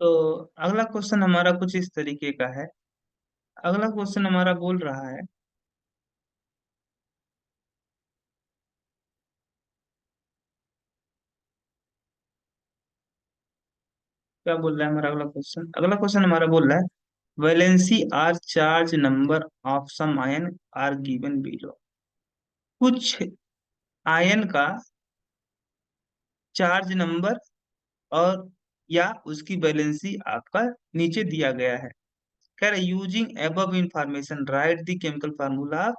तो अगला क्वेश्चन हमारा कुछ इस तरीके का है। अगला क्वेश्चन हमारा बोल रहा है, क्या बोल रहा है हमारा अगला क्वेश्चन हमारा बोल रहा है, valency or charge number of some ion are given below. कुछ आयन का चार्ज नंबर और या उसकी वैलेंसी आपका नीचे दिया गया है। कह रहे using above information right the chemical formula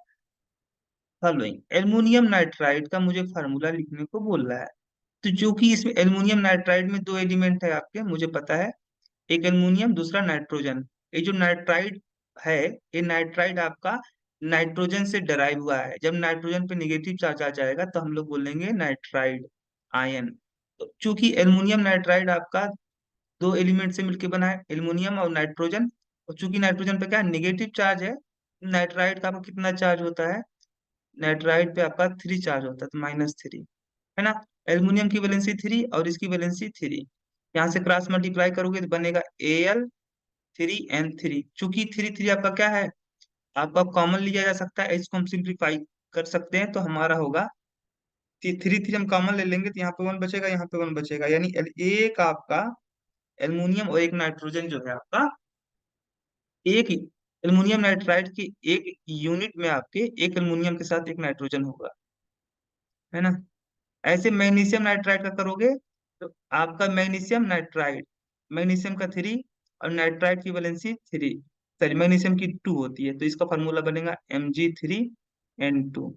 following. Aluminium nitride का मुझे फार्मूला लिखने को बोल रहा है। तो जो कि इसमें एल्युमिनियम नाइट्राइड में दो एलिमेंट है आपके, मुझे पता है, एक एल्युमिनियम दूसरा नाइट्रोजन। ये जो नाइट्राइड है, ये नाइट्राइड आपका नाइट्रोजन से डराइव हुआ है। जब नाइट्रोजन पे नेगेटिव चार्ज आ जाएगा तो हम लोग बोलेंगे नाइट्राइड आयन। तो चूंकि एल्युमिनियम नाइट्राइड आपका दो एलिमेंट से मिलकर बना है, एल्युमिनियम और नाइट्रोजन, और चूंकि नाइट्रोजन पे क्या नेगेटिव चार्ज है, नाइट्राइड का आपका कितना चार्ज होता है, नाइट्राइड पे आपका 3 चार्ज होता है, तो -3, है ना। एल्युमिनियम की वैलेंसी 3 और इसकी वैलेंसी 3, यहाँ से क्रॉस मल्टीप्लाई करोगे तो बनेगा Al3N3। चूंकि 3 3 आपका क्या है, आपका कॉमन लिया जा सकता है, इसको हम सिंप्लीफाई कर सकते हैं, तो हमारा होगा 3 3 हम कॉमन ले लेंगे तो यहाँ पे 1 बचेगा, यहाँ पे 1 बचेगा, यानी एक आपका एल्युमिनियम और एक नाइट्रोजन जो है आपका, एक एल्युमिनियम नाइट्राइड की एक यूनिट में आपके एक एल्युमिनियम के साथ एक नाइट्रोजन होगा, है ना। ऐसे मैग्नीशियम नाइट्राइड का करोगे तो आपका मैग्नीशियम नाइट्राइड, मैग्नीशियम का 3 और नाइट्राइड की वैलेंसी 3, सॉरी मैग्नीशियम की 2 होती है, तो इसका फॉर्मूला बनेगा Mg3N2।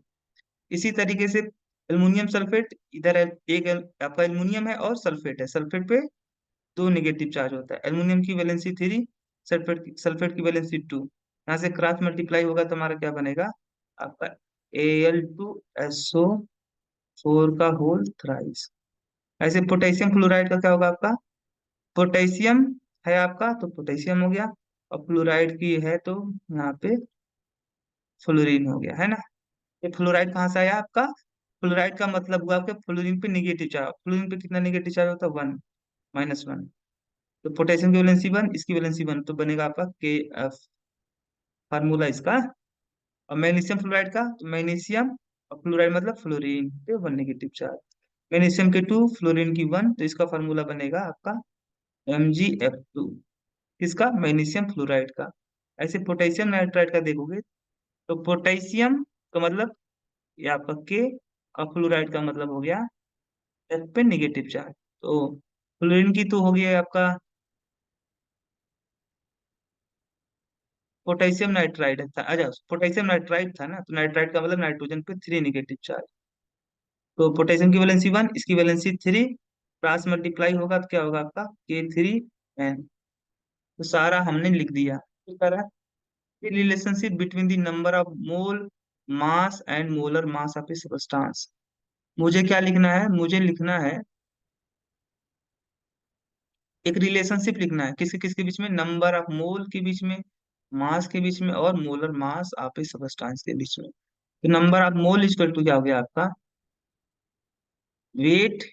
इसी तरीके से एल्युमिनियम सल्फेट, इधर आपका एल्युमिनियम है और सल्फेट है, सल्फेट पे दो नेगेटिव चार्ज होता है, एल्युमिनियम की वैलेंसी 3, सल्फेट की वैलेंसी 2, यहाँ से क्रॉस मल्टीप्लाई होगा तो हमारा क्या बनेगा, आपका Al2SO4 का होल थ्राइस। ऐसे पोटेशियम क्लोराइड का क्या होगा आपका, पोटेशियम है आपका तो पोटेशियम हो गया, और क्लोराइड की है तो यहाँ पे फ्लोरीन हो गया, है ना। ये फ्लोराइड कहाँ से आया आपका, फ्लोराइड का मतलब हुआ आपके फ्लोरीन पे निगेटिव चार्ज, फ्लोरीन पे कितना निगेटिव चार्ज होता है, 1, -1। तो पोटेशियम की वैलेंसी 1, इसकी वैलेंसी 1, तो बनेगा आपका Kf, फार्मूला इसका। और मैग्नीशियम फ्लोराइड का, तो मैग्नीशियम और फ्लोराइड मतलब फ्लोरीन पे 1 नेगेटिव चार्ज, मैग्नीशियम के 2, फ्लोरीन की 1, तो इसका फार्मूला बनेगा आपका MgF2, किसका, मैग्नीशियम फ्लोराइड का। ऐसे पोटेशियम नाइट्राइड का देखोगे तो पोटेशियम का मतलब ये आपका के, और फ्लोराइड का मतलब हो गया एफ पे निगेटिव चार्ज। तो फ्लोरीन की तो हो गया आपका पोटेशियम नाइट्राइड था, अच्छा पोटेशियम नाइट्राइड था ना, तो नाइट्राइड का मतलब नाइट्रोजन पे 3 नेगेटिव चार्ज। तो पोटेशियम की वैलेंसी 1, इसकी वैलेंसी 3, क्रॉस मल्टीप्लाई होगा तो क्या होगा आपका K3N। तो सारा हमने लिख दिया। तो कह रहा है relationship between the number of mole mass and molar mass of a substance. मुझे क्या लिखना है, मुझे लिखना है एक रिलेशनशिप लिखना है, किसके किसके बीच में, नंबर ऑफ मोल के बीच में, मास के बीच में, और molar mass of a substance के बीच में। तो number of mole equal to क्या हो गया आपका, weight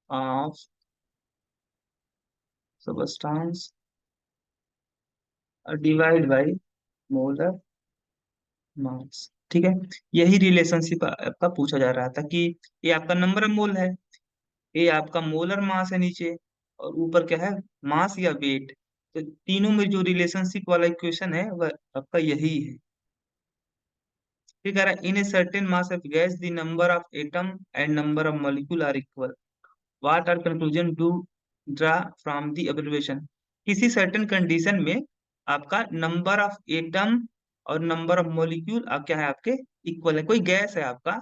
of substance divide by molar mass, ठीक है। यही रिलेशनशिप आपका पूछा जा रहा था कि ये आपका नंबर ऑफ मोल है, ये आपका मोलर मास है नीचे, और ऊपर क्या है, मास या वेट। तो तीनों में जो रिलेशनशिप वाला इक्वेशन है वह आपका यही है। फिर कह रहा है in a certain mass of gas the number of atom and number of molecule are equal, what are conclusion do draw from the observation. किसी सर्टेन कंडीशन में आपका नंबर ऑफ एटम और नंबर ऑफ मॉलिक्यूल आप क्या है आपके equal है, कोई गैस है आपका,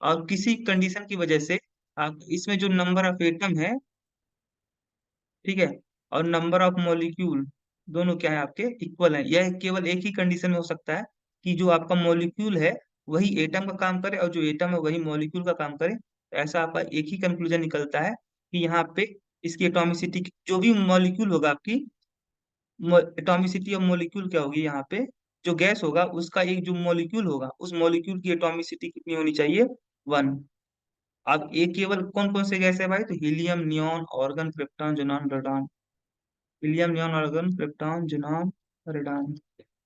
और किसी कंडीशन की वजह से आप इसमें जो नंबर ऑफ एटम है, ठीक है, और नंबर ऑफ मॉलिक्यूल दोनों क्या है आपके इक्वल है। यह केवल एक ही कंडीशन में हो सकता है कि जो आपका मॉलिक्यूल है वही एटम का काम करे, और जो एटम है वही मॉलिक्यूल का काम करे। तो ऐसा आपका एक ही कंक्लूजन निकलता है कि यहाँ पे इसकी एटॉमिसिटी, जो भी मॉलिक्यूल होगा आपकी एटॉमिसिटी ऑफ मॉलिक्यूल क्या होगी यहाँ पे, जो गैस होगा उसका एक जो मॉलिक्यूल होगा उस मॉलिक्यूल की एटॉमिसिटी कितनी होनी चाहिए, 1। अब ये केवल कौन कौन से गैस है भाई, तो helium, neon, argon, krypton, xenon, radon. Helium, neon, argon, krypton, xenon, radon,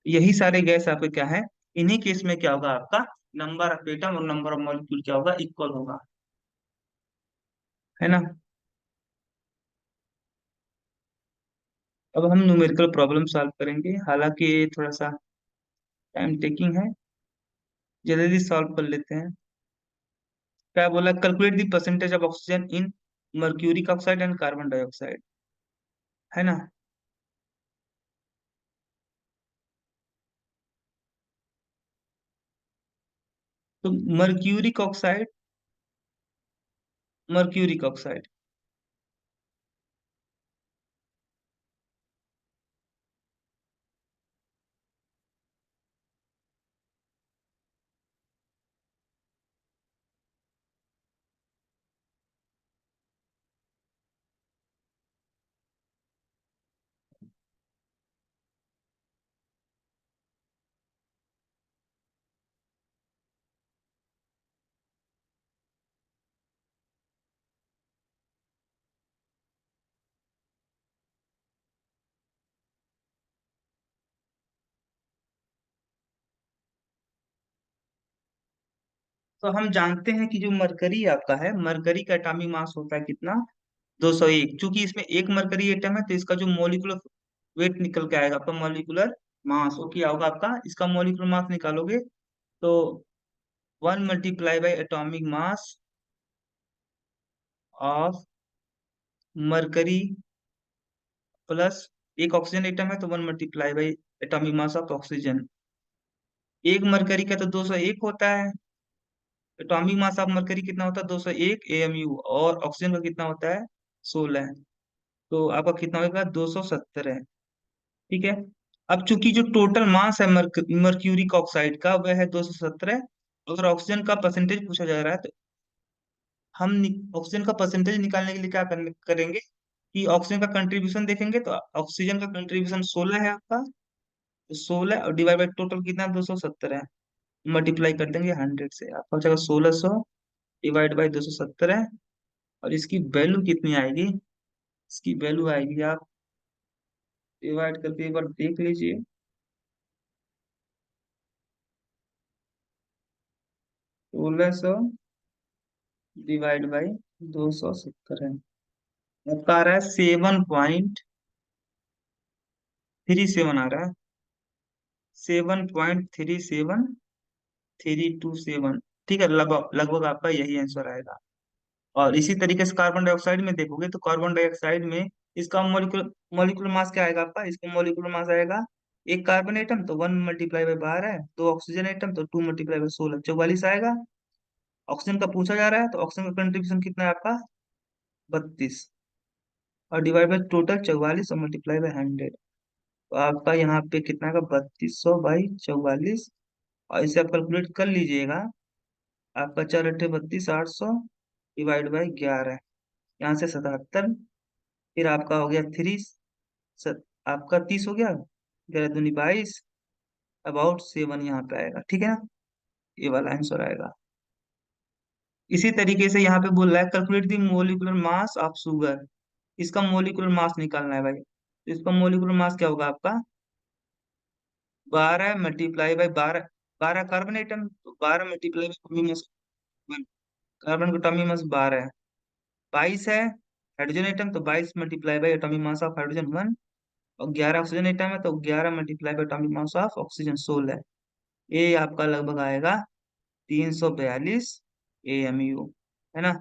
यही सारे गैस आपके क्या है। इन्हीं केस में क्या होगा आपका, नंबर ऑफ एटम और नंबर ऑफ मॉलिक्यूल क्या होगा, इक्वल होगा, है ना। अब हम न्यूमेरिकल प्रॉब्लम सॉल्व करेंगे, हालांकि ये थोड़ा सा टाइम टेकिंग है, जल्दी जल्दी सॉल्व कर लेते हैं। क्या बोला, calculate the percentage of oxygen in mercuric oxide and carbon dioxide, है ना। तो मर्क्यूरिक ऑक्साइड, मर्क्यूरिक ऑक्साइड, तो हम जानते हैं कि जो मरकरी आपका है, मरकरी का एटॉमिक मास होता है कितना, 201। चूंकि इसमें एक मरकरी एटम है तो इसका जो मॉलिक्यूलर वेट निकल के आएगा आपका, मॉलिक्यूलर मास वो क्या होगा आपका, इसका मॉलिक्यूलर मास निकालोगे तो 1 × atomic mass of mercury plus, एक ऑक्सीजन एटम है तो 1 × एटॉमिक मास ऑफ ऑक्सीजन। एक मरकरी का तो 201 होता है, एटॉमिक मास ऑफ मरकरी कितना होता है, 201 AMU, और ऑक्सीजन का कितना होता है, 16। तो आपका कितना होगा, 270 है। ठीक है। अब चूंकि जो टोटल मास है मर्क्यूरिक ऑक्साइड का वह है 217, अगर ऑक्सीजन का परसेंटेज पूछा जा रहा है तो हम ऑक्सीजन का परसेंटेज निकालने के लिए क्या करेंगे कि ऑक्सीजन का कंट्रीब्यूशन देखेंगे, तो ऑक्सीजन का कंट्रीब्यूशन 16 है आपका, तो 16 और डिवाइड बाई टोटल कितना, 270 है, मल्टीप्लाई कर देंगे 100 से, आपका हो जाएगा 1600 डिवाइड बाई 270 है। और इसकी वैल्यू कितनी आएगी, इसकी वैल्यू आएगी, आप डिवाइड करके एक बार देख लीजिए, 1600 डिवाइड बाई 270 है, आपका आ रहा है 7.37 आ रहा है, 7.37 327। ठीक है, लगभग लगभग आपका यही आंसर आएगा। और इसी तरीके से कार्बन डाइऑक्साइड में देखोगे तो कार्बन डाइऑक्साइड में इसका मॉलिक्यूलर मॉलिक्यूलर मास क्या आएगा आपका, इसका मॉलिक्यूलर मास आएगा, एक कार्बन एटम तो 1 × 12 है, दो ऑक्सीजन एटम तो 2 × 16, 44 आएगा। ऑक्सीजन का पूछा जा रहा है तो ऑक्सीजन का कंट्रीब्यूशन कितना है आपका, 32, और डिवाइड बाई टोटल 44 और मल्टीप्लाई बाई 100, तो आपका यहाँ पे कितना का, 3200/44, और इसे आप कैलकुलेट कर लीजिएगा, आपका 4 × 8 = 32, 800 डिवाइड बाई 11, यहाँ से 77, फिर आपका हो गया आपका 30 हो गया, 11 दूनी 22, अबाउट 7 यहाँ पे आएगा, ठीक है ना, ये वाला आंसर आएगा। इसी तरीके से यहाँ पे बोल रहा है calculate the molecular mass of sugar, इसका मोलिकुलर मास निकालना है भाई, तो इसका मोलिकुलर मास क्या होगा आपका, 12 × 12 12 कार्बन एटम, तो 12 × कार्बन का एटॉमिक मास 12 है, 22 है हाइड्रोजन एटम, तो 22 × एटॉमिक मास ऑफ हाइड्रोजन 1, और 11 ऑक्सीजन एटम है तो 11 × एटॉमिक मास ऑफ ऑक्सीजन 16, ये आपका लगभग आएगा 342 AMU, है ना।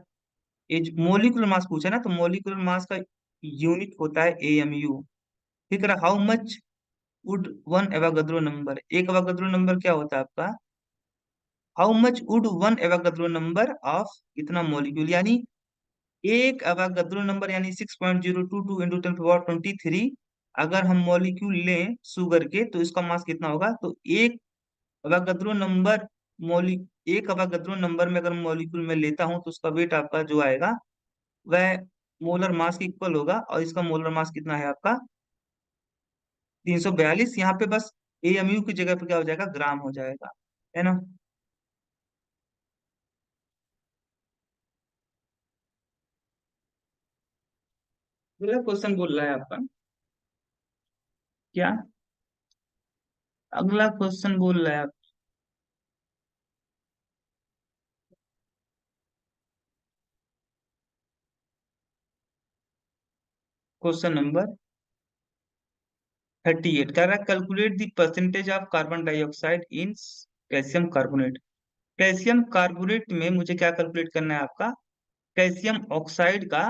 ये मोलिकुलर मास पूछा ना, तो मोलिकुलर मास का यूनिट होता है AMU। ठीक है, how much would one Avogadro number, एक एवागाद्रो नंबर क्या होता है आपका, how much would one Avogadro number of इतना मॉलिक्यूल, यानी एक एवागाद्रो नंबर यानी 6.022 इंटू 10⁻23, अगर हम मॉलिक्यूल लें शुगर के तो इसका मास कितना होगा, तो एक अवागाद्रो नंबर मॉलि एक अवागाद्रो नंबर में अगर मॉलिक्यूल में लेता हूं तो उसका वेट आपका जो आएगा वह मोलर मास के इक्वल होगा, और इसका मोलर मास कितना है आपका, 342। यहाँ पे बस AMU की जगह पे क्या हो जाएगा, ग्राम हो जाएगा, है ना। अगला क्वेश्चन बोल रहा है आपका क्या? अगला क्वेश्चन बोल रहा है आप। क्वेश्चन नंबर 38 कह रहा है calculate the percentage of carbon dioxide in calcium carbonate. Calcium carbonate में मुझे क्या कैलकुलेट करना है आपका? कैल्शियम ऑक्साइड का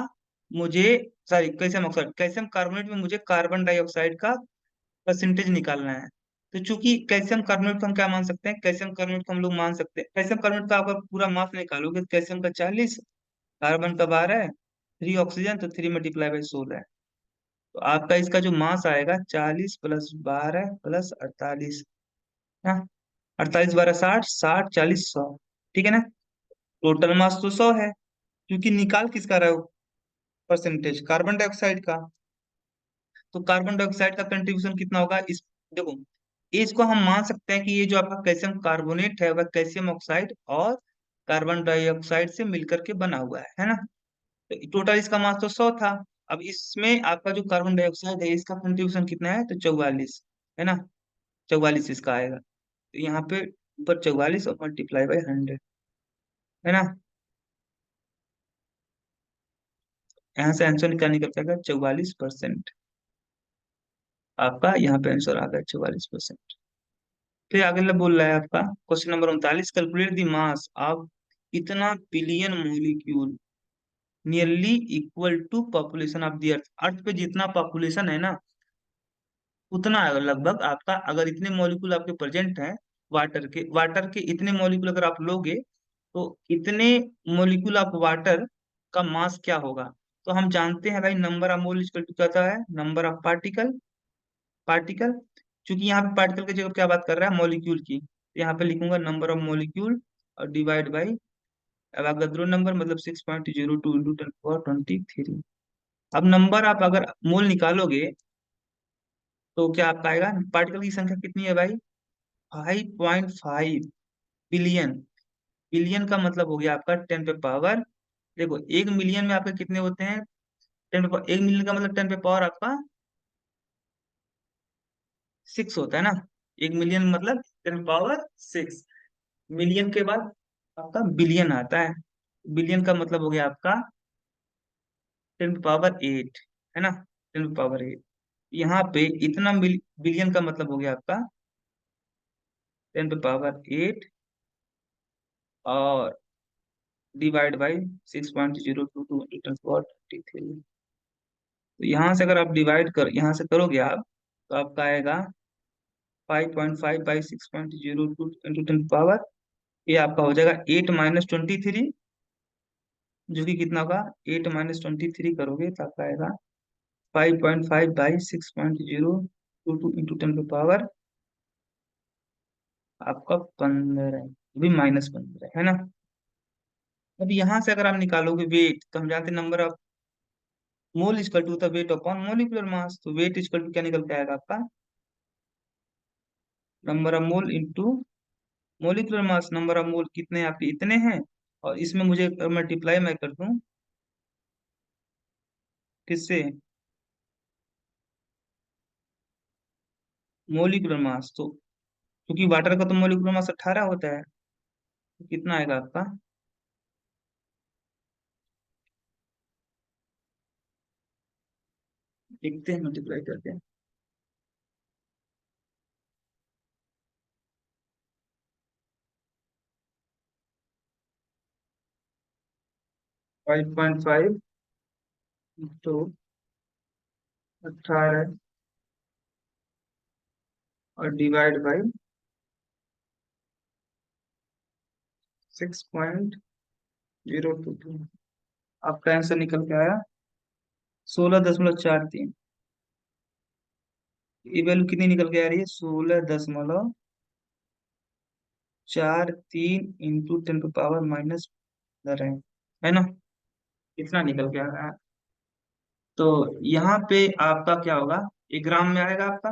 मुझे, sorry calcium oxide, calcium carbonate में मुझे कार्बन डाइऑक्साइड का परसेंटेज निकालना है। तो चूंकि कैल्शियम कार्बोनेट को हम क्या मान सकते हैं, कैल्शियम कार्बोनेट को हम लोग मान सकते हैं, कैल्शियम कार्बोनेट का अगर पूरा मास निकालोगे तो कैल्शियम का 40, कार्बन का 12, 3 ऑक्सीजन, तो 3 × 16 है। तो आपका इसका जो मास आएगा 40 + 12 + 48, हाँ, 48 × 12 = 60, 60 40 100। ठीक है ना? टोटल मास तो 100 है, क्योंकि निकाल किसका रहे हो? परसेंटेज कार्बन डाइऑक्साइड का। तो कार्बन डाइऑक्साइड का कंट्रीब्यूशन कितना होगा इस, देखो, इसको हम मान सकते हैं कि ये जो आपका कैल्शियम कार्बोनेट है वह कैल्शियम ऑक्साइड और कार्बन डाइऑक्साइड से मिलकर के बना हुआ है ना? तो टोटल इसका मास तो 100 था। अब इसमें आपका जो कार्बन डाइऑक्साइड है इसका कंट्रीब्यूशन कितना है? तो 44 है ना? 44 इसका आएगा। तो यहाँ पे ऊपर 44 और ×100 है ना? यहाँ से आंसर क्या निकल के आएगा? 44%। आपका यहाँ पे आंसर आ गया 44%। फिर अगला बोल रहा है आपका question number 39, calculate the mass of इतना billion molecule nearly equal to population of the earth. Earth पे जितना पॉपुलेशन है ना, उतना है लगभग आपका, अगर इतने मॉलिक्यूल आपके प्रेजेंट हैं वाटर के इतने मॉलिक्यूल अगर आप लोगे, तो इतने मॉलिक्यूल ऑफ वाटर का मास क्या होगा? तो हम जानते हैं भाई, number of mole equal to क्या है? Number of particle. क्योंकि यहाँ पे पार्टिकल की जगह क्या बात कर रहा है? मॉलिक्यूल की, तो यहाँ पे लिखूंगा नंबर ऑफ मॉलिक्यूल और डिवाइड बाई अवोगाद्रो नंबर, मतलब 6.02 × 10⁻23। अब नंबर आप अगर मोल निकालोगे तो क्या आपका आएगा? पार्टिकल की संख्या कितनी है भाई? 5.5 बिलियन। बिलियन का मतलब हो गया आपका 10 पे पावर, देखो 1 मिलियन में आपके कितने होते हैं? 1 मिलियन का मतलब 10 पे पावर आपका 6 होता है ना? 1 मिलियन मतलब 10 पे पावर 6। मिलियन के बाद आपका बिलियन आता है। बिलियन का मतलब हो गया आपका 10 पे पावर 8 है ना? 10 पे पावर 8। यहाँ पे इतना बिलियन का मतलब हो गया आपका 10 पे पावर 8 और डिवाइड बाई 6.0222 तो यहाँ से अगर आप डिवाइड कर यहाँ से करोगे आप, तो आपका आएगा 5.5/6.02 × 10 पावर, ये आपका हो जाएगा 8 - 23, जो कि कितना होगा? 8 - 23 करोगे तो आपका आएगा 5.5/6.022 × 10 पावर आपका 15, भी -15 है ना? अब यहाँ से अगर आप निकालोगे वेट, तो हम जानते हैं number of mole equal to the weight upon molecular mass. तो वेट इक्वल टू क्या निकल के आएगा आपका? Number of mole into molecular mass. Number of mole कितने आपके? इतने हैं। और इसमें मुझे मल्टीप्लाई मैं कर दूं किससे? Molecular mass. तो क्योंकि वाटर का तो मोलिकुलर मास 18 होता है, तो कितना आएगा आपका? देखते हैं, मल्टीप्लाई करते हैं। 5.5 इंटू 18 और डिवाइड बाई 6.022। आपका आंसर निकल के आया 16.43। ये वैल्यू कितनी निकल के आ रही है? 16.43 इंटू 10 पे पावर - है ना? इतना निकल के आ रहा है। तो यहाँ पे आपका क्या होगा? ये ग्राम में आएगा आपका,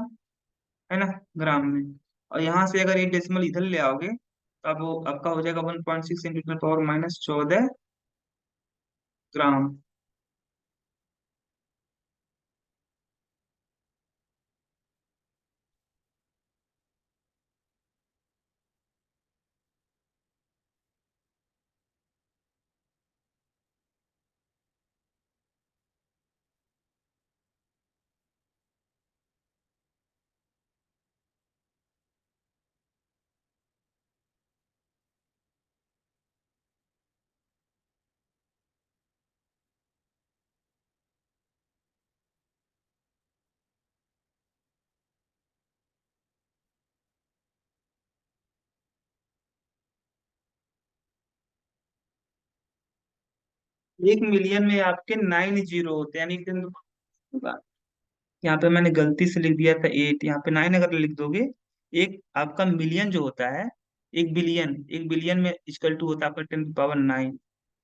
है ना? ग्राम में। और यहाँ से अगर एक डेसिमल इधर ले आओगे तो अब वो आपका हो जाएगा 1.6 इंटू 10 पे पावर - 14 ग्राम। एक मिलियन में आपके 9 जीरो होते हैं, यानी 10 होगा। यहाँ पे मैंने गलती से लिख दिया था 8, यहाँ पे 9 अगर लिख दोगे। एक आपका मिलियन जो होता है, एक बिलियन में इक्वल टू होता है आपका 10 की पावर 9।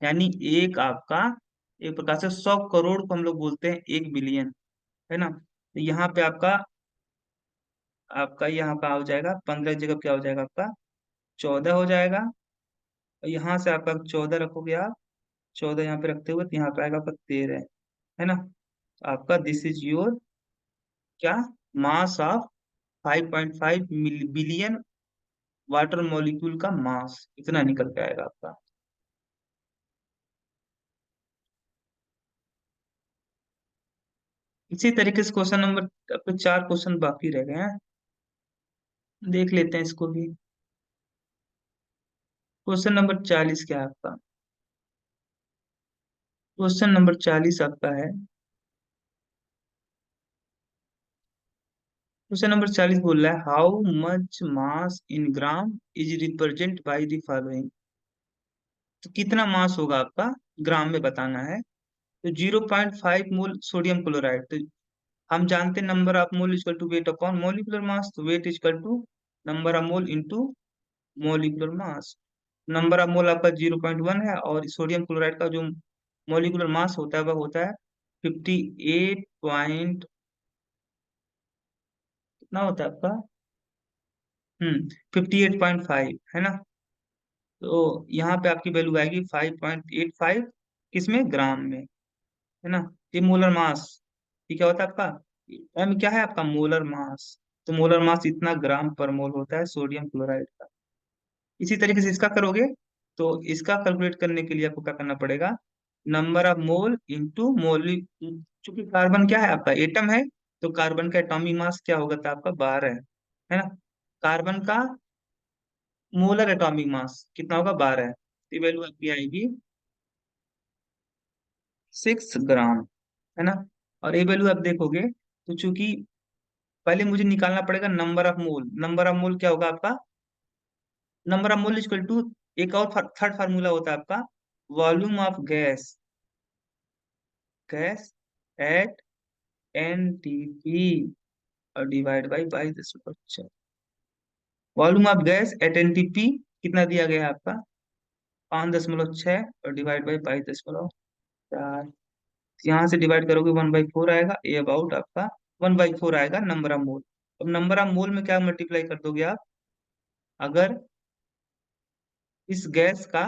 यानी एक आपका, एक प्रकार से 100 करोड़ को हम लोग बोलते हैं 1 बिलियन, है ना। तो यहाँ पे आपका आपका यहाँ का हो जाएगा 15 जगह क्या हो जाएगा आपका 14 हो जाएगा। और यहाँ से आपका 14 रखोगे आप, 14 यहाँ पे रखते हुए तो यहाँ पे आएगा आपका 13, है ना। तो आपका दिस इज योर क्या, mass of 5.5 billion water molecule का मास, इतना निकल के आएगा आपका। इसी तरीके से क्वेश्चन नंबर, आपके 4 क्वेश्चन बाकी रह गए हैं, देख लेते हैं इसको भी। क्वेश्चन नंबर 40 क्या है आपका? क्वेश्चन नंबर 40 आपका है, क्वेश्चन नंबर 40 बोल रहा है how much mass in gram is represent by the following. तो कितना मास होगा आपका ग्राम में बताना है। तो 0.5 मोल सोडियम क्लोराइड, तो हम जानते हैं number of mole equal to weight upon molecular mass, तो weight equal to number of mole into molecular mass. Number of mole आपका 0.1 है, और सोडियम क्लोराइड का जो मोलिकुलर मास होता है वह होता है 58 पॉइंट, कितना होता है आपका, 58.5, है ना। तो यहाँ पे आपकी वैल्यू आएगी 5.85, किसमें, ग्राम में, है ना। ये मोलर मास, ये क्या होता है आपका, एम क्या है आपका, मोलर मास। तो मोलर मास इतना ग्राम पर मोल होता है सोडियम क्लोराइड का। इसी तरीके से इसका करोगे, तो इसका कैलकुलेट करने के लिए आपको क्या करना पड़ेगा, नंबर ऑफ मोल इंटू मोल, चूंकि कार्बन क्या है आपका एटम है, तो कार्बन का एटॉमिक मास क्या होगा था आपका 12, है ना। कार्बन का मोलर एटॉमिक मास कितना होगा 12, तो वैल्यू आपकी आएगी 6 ग्राम, है ना। और ये वैल्यू आप देखोगे, तो चूंकि पहले मुझे निकालना पड़ेगा number of mole, number of mole क्या होगा आपका, number of mole equal to, एक और थर्ड फार्मूला होता है आपका, volume of gas, gas at NTP और divide by 22, volume of gas at NTP कितना दिया गया है आपका 5.6, और डिवाइड बाई 22.4। यहाँ से डिवाइड करोगे 1/4 आएगा, ए अबाउट आपका 1/4 आएगा नंबर ऑफ मोल। अब नंबर ऑफ मोल में क्या मल्टीप्लाई कर दोगे आप, अगर इस गैस का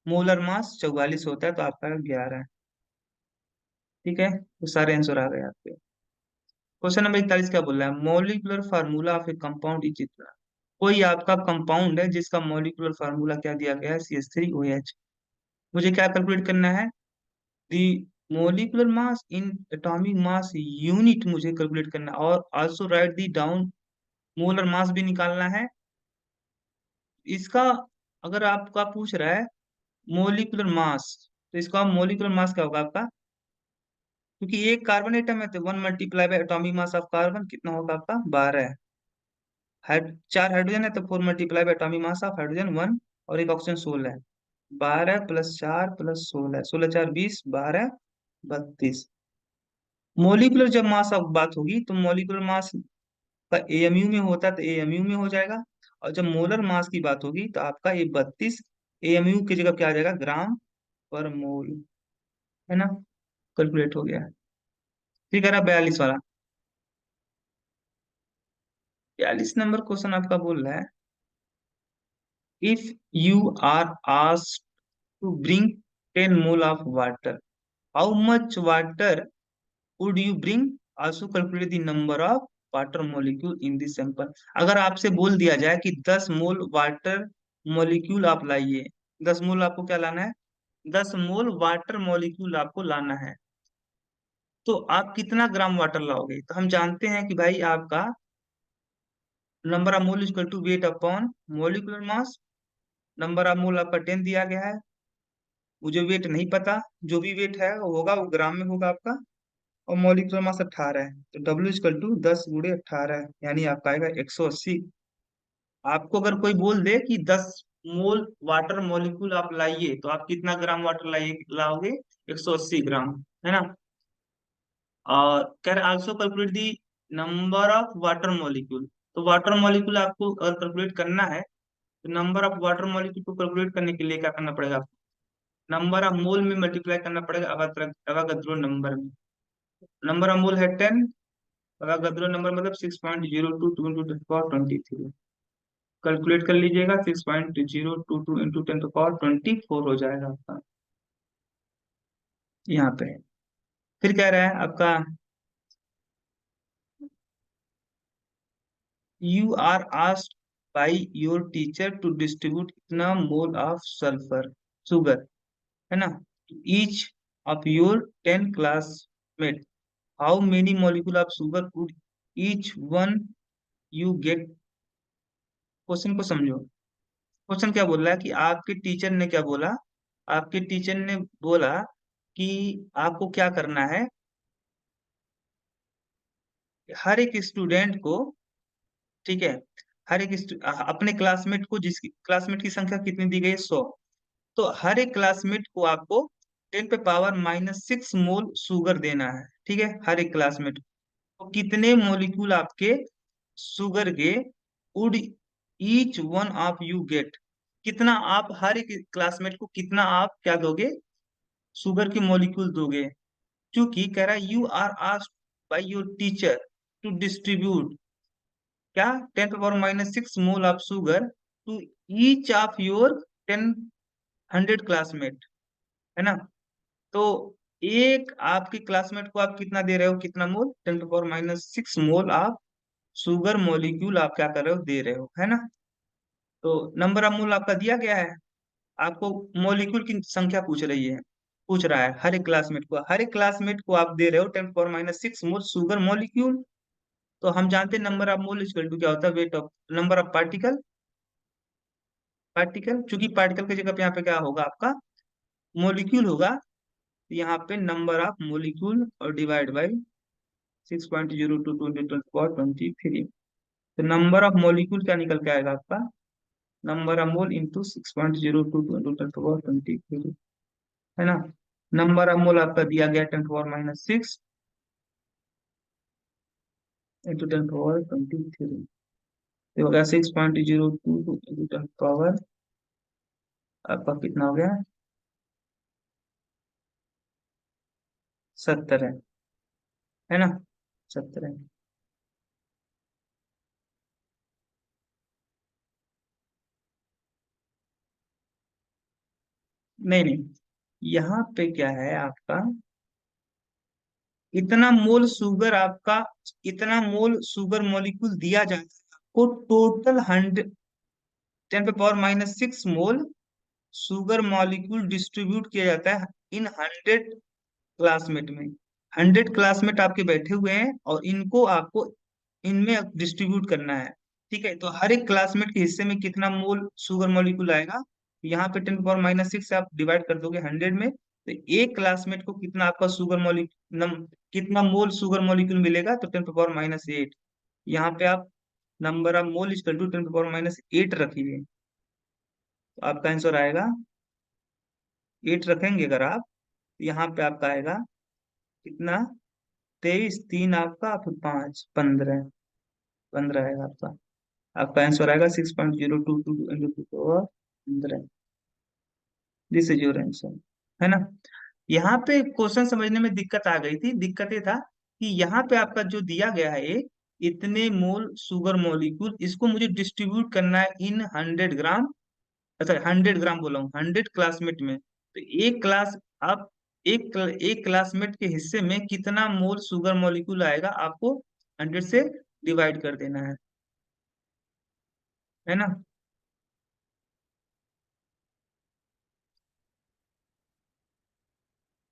मोलर मास 44 होता है तो आपका 11 है, ठीक है। तो सारे आंसर आ गए आपके। क्वेश्चन नंबर 41 क्या बोल रहा है, molecular formula of A compound is इतना। कोई आपका कंपाउंड है जिसका मॉलिक्यूलर फार्मूला क्या दिया गया है, CH3OH। मुझे क्या कैलकुलेट करना है, the molecular mass in atomic mass unit मुझे कैलकुलेट करना है, और also write the down molar mass भी निकालना है इसका। अगर आपका पूछ रहा है मोलिकुलर मास, तो इसका मोलिकुलर मास क्या होगा आपका, क्योंकि एक कार्बन एटम है तो 1 multiply by atomic mass of carbon कितना होगा आपका 12। 4 हाइड्रोजन है तो 4 multiply by atomic mass of hydrogen 1, और एक ऑक्सीजन 16 है। 12 + 4 + 16, 16×4 = 20, 12 = 32। मोलिकुलर जब मास ऑफ बात होगी तो मोलिकुलर मास का एएमयू में होता है तो एएमयू में हो जाएगा, और जब मोलर मास की बात होगी तो आपका ये 32 एएमयू की जगह क्या आ जाएगा, ग्राम पर मोल, है ना। कैलकुलेट हो गया। ठीक है ना, 42 वाला। 42 नंबर क्वेश्चन आपका बोल रहा है, if you are asked to bring 10 mole of water, how much water would you bring, also calculate the number of water molecule in this sample. अगर आपसे बोल दिया जाए कि 10 मोल वाटर मॉलिक्यूल आप लाइए, 10 मोल आपको क्या लाना है, 10 मोल वाटर मॉलिक्यूल आपको लाना है, तो आप कितना ग्राम वाटर लाओगे। तो हम जानते हैं कि भाई आपका number of mole equal to weight upon molecular mass. Number of mole आपका 10 दिया गया है, मुझे वेट नहीं पता, जो भी वेट है वो होगा वो ग्राम में होगा आपका। और मॉलिक्यूलर मास 18 है, तो W = 10 × 18, यानी आपका आएगा 180। आपको अगर कोई बोल दे कि 10 मोल वाटर मॉलिक्यूल आप लाइए तो आप कितना ग्राम वाटर लाइए लाओगे? 180 ग्राम, है ना। और कह रहे also calculate the number of water molecule. तो वाटर मॉलिक्यूल आपको अगर कैलकुलेट करना है तो नंबर ऑफ वाटर मॉलिक्यूल को कैलकुलेट करने के लिए क्या करना पड़ेगा आपको? नंबर ऑफ मोल में मल्टीप्लाई करना पड़ेगा अवागाद्रो नंबर में। नंबर ऑफ मोल है 10, अवागाद्रो नंबर मतलब 6.02 कैलकुलेट कर लीजिएगा। 6.022 इंटू 10 to the power 24 हो जाएगा आपका यहाँ पे। फिर कह रहा है आपका you are asked by your teacher to distribute इतना मोल ऑफ सल्फर शुगर, है ना, each of your 10 classmate, how many molecule of sugar would each one you get. Question को समझो। क्वेश्चन क्या बोल रहा है कि आपके टीचर ने क्या बोला? आपके टीचर ने बोला कि आपको क्या करना है, हर एक स्टूडेंट को, ठीक है, हर एक अपने क्लासमेट को, जिसकी क्लासमेट की संख्या कितनी दी गई है? 100। तो हर एक क्लासमेट को आपको 10 to the power -6 mole sugar देना है, ठीक है, हर एक क्लासमेट को। तो कितने मॉलिक्यूल आपके शुगर के would each one of you get, कितना आप हर एक क्लासमेट को कितना आप क्या दोगे? शुगर के मॉलिक्यूल दोगे। क्योंकि कह रहा है you are asked by your teacher to distribute क्या 10 to the power -6 mole of sugar to each of your 100 classmate, है ना। तो एक आपके क्लासमेट को आप कितना दे रहे हो, कितना मोल? 10 to the power -6 मोल आप शुगर मॉलिक्यूल आप क्या कर रहे हो? दे रहे हो, है ना। तो नंबर ऑफ मोल आपका दिया गया है, आपको मॉलिक्यूल की संख्या पूछ रहा है हर एक क्लासमेट को। हर एक क्लासमेट को आप दे रहे हो 10 to the power -6 mole sugar molecule. तो हम जानते हैं number of mole equal to क्या होता है? Weight of number of particle. Particle, चूंकि पार्टिकल की जगह पे यहाँ पे क्या होगा आपका? मोलिक्यूल होगा। तो यहाँ पे नंबर ऑफ मोलिक्यूल और divide by 6.02 × 10 to the power 23। तो नंबर ऑफ मोलिक्यूल क्या निकल के आएगा आपका? Number of mole into 6.02 × 10 to the power 23, है ना। नंबर ऑफ मोल आपका दिया गया 10 to the power -6 into 10 to the power 23। तो हो गया 6.02 × 10 to the power आपका कितना हो गया? 70 है ना। 70 है। नहीं नहीं, यहाँ पे क्या है आपका? इतना मोल शुगर आपका, इतना मोल शुगर मॉलिक्यूल दिया जाता है आपको। Total 10 to the power -6 mole sugar molecule distribute किया जाता है इन 100 क्लासमेट में। 100 क्लासमेट आपके बैठे हुए हैं और इनको आपको इनमें डिस्ट्रीब्यूट करना है, ठीक है। तो हर एक क्लासमेट के हिस्से में कितना मोल शुगर मॉलिक्यूल आएगा? यहाँ पे 10 to the power -6 से आप डिवाइड कर दोगे 100 में, तो एक क्लासमेट को कितना आपका शुगर मॉलिक्यूल, कितना मोल शुगर मॉलिक्यूल मिलेगा? तो 10 to the power -8। यहाँ पे आप number of mole equal to 10 to the power -8 रखिए, तो आपका आंसर आएगा 8 रखेंगे अगर आप, तो यहाँ पे आपका आएगा कितना? 23, 3 आपका, फिर 5, 15, 15 आएगा आपका। आपका आंसर आएगा 6.0222 × 10 to the power 15। This is your answer, है ना। यहाँ पे क्वेश्चन समझने में दिक्कत आ गई थी। दिक्कत ये था कि यहाँ पे आपका जो दिया गया है इतने मोल शुगर मॉलिक्यूल, इसको मुझे डिस्ट्रीब्यूट करना है इन 100 ग्राम। अच्छा, 100 ग्राम बोला हूँ, 100 क्लासमेट में। तो एक क्लास आप एक क्लासमेट के हिस्से में कितना मोल शुगर मॉलिक्यूल आएगा आपको 100 से डिवाइड कर देना है ना।